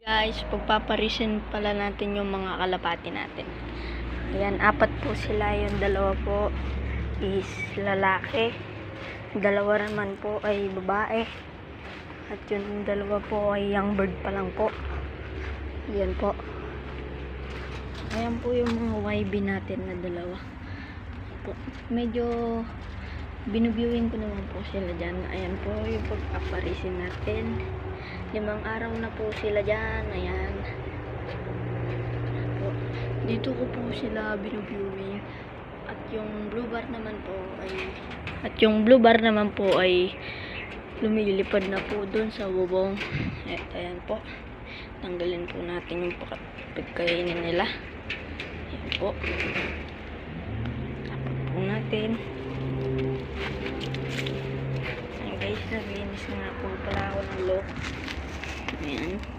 Guys, pagpaparisin pala natin yung mga kalapati natin. Ayan, 4 po sila. Yung 2 po is lalaki. 2 naman po ay babae. At yung 2 po ay young bird pa lang po. Ayan po. Ayan po yung mga YB natin na 2. Po. Medyo binuviewing ko naman po sila dyan. Ayan po yung pagpaparisin natin. 5 araw na po sila dyan. Ayan po. Dito ko po sila binuviewing. At yung blue bar naman po ay lumilipad na po dun sa bubong. Ayan po. Tanggalin po natin yung pagkainin nila. Ayan po. Tapos po natin. Ayan guys, naglinis na po pala ako ng lock. Ayan.